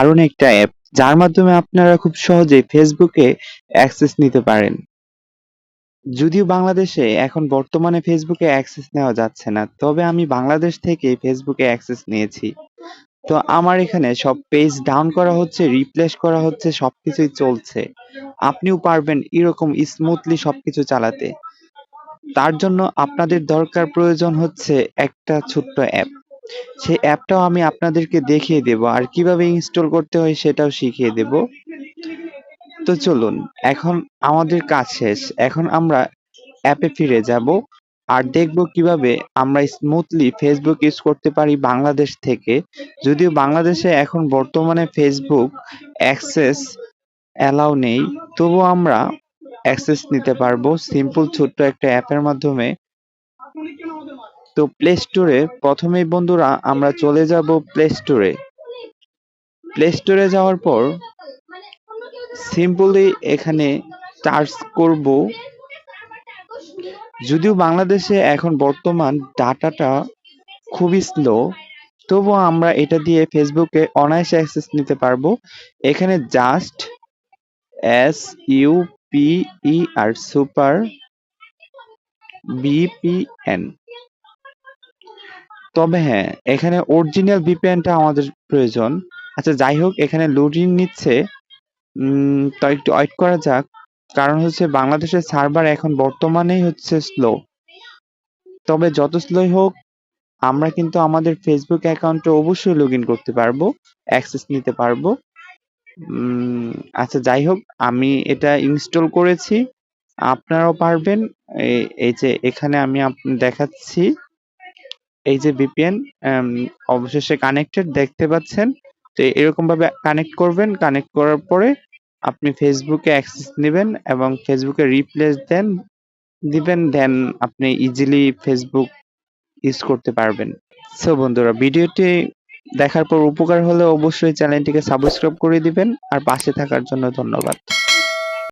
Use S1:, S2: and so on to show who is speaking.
S1: দারুণ একটা অ্যাপ যার মাধ্যমে আপনারা খুব সহজেই ফেসবুকে অ্যাক্সেস নিতে পারেন। যদিও বাংলাদেশে এখন বর্তমানে ফেসবুকে অ্যাক্সেস নেওয়া যাচ্ছে না, তবে আমি বাংলাদেশ থেকে ফেসবুকে অ্যাক্সেস নিয়েছি। তো আমার এখানে সব পেজ ডাউন করা হচ্ছে, রিপ্লেস করা হচ্ছে, সবকিছুই চলছে। আপনিও পারবেন এরকম স্মুথলি সবকিছু চালাতে। তার জন্য আপনাদের প্রয়োজন হচ্ছে একটা ছোট্ট অ্যাপ। সেই অ্যাপটাও আমি আপনাদেরকে দেখিয়ে দেব, আর কিভাবে ইনস্টল করতে হয় সেটাও শিখিয়ে দেব। তো চলুন, এখন আমাদের কাজ শেষ। এখন আমরা অ্যাপে ফিরে যাব আর দেখব কিভাবে আমরা স্মুথলি ফেসবুক ইউজ করতে পারি বাংলাদেশ থেকে। যদিও বাংলাদেশে এখন বর্তমানে ফেসবুক অ্যাক্সেস অ্যালাউ নেই, তবুও আমরা অ্যাক্সেস নিতে পারবো সিম্পল ছোট্ট একটা অ্যাপের মাধ্যমে। তো প্লে স্টোরে প্রথমেই বন্ধুরা আমরা চলে যাব প্লে স্টোরে। প্লে স্টোরে যাওয়ার পর সিম্পলি এখানে সার্চ করব। যদিও বাংলাদেশে এখন বর্তমান ডাটাটা খুবই স্লো, তবুও আমরা এটা দিয়ে ফেসবুকে অনায়াসে অ্যাক্সেস নিতে পারবো। এখানে জাস্ট SUPER সুপার VPN। তবে হ্যাঁ, এখানে অরিজিনাল VPNটা আমাদের প্রয়োজন। আচ্ছা যাই হোক, এখানে লোডিং নিচ্ছে। তো একটু ওয়েট করা যাক। কারণ হচ্ছে বাংলাদেশের সার্ভার এখন বর্তমানেই হচ্ছে স্লো। তবে যত স্লোই হোক, আমরা কিন্তু আমাদের ফেসবুক অ্যাকাউন্টে অবশ্যই লগ ইন করতে পারবো, অ্যাক্সেস নিতে পারবো। উম, আচ্ছা যাই হোক, আমি এটা ইনস্টল করেছি, আপনারাও পারবেন। এই যে এখানে আমি দেখাচ্ছি, এই যে VPN অবশেষে কানেক্টেড দেখতে পাচ্ছেন। তো এরকম ভাবে কানেক্ট করবেন, কানেক্ট করার পরে আপনি ফেসবুকে অ্যাক্সেস নেবেন এবং ফেসবুকে রিপ্লেস দিবেন, দেন আপনি ইজিলি ফেসবুক ইউজ করতে পারবেন। সো বন্ধুরা, ভিডিওটি দেখার পর উপকার হলে অবশ্যই চ্যানেলটিকে সাবস্ক্রাইব করে দিবেন আর পাশে থাকার জন্য ধন্যবাদ।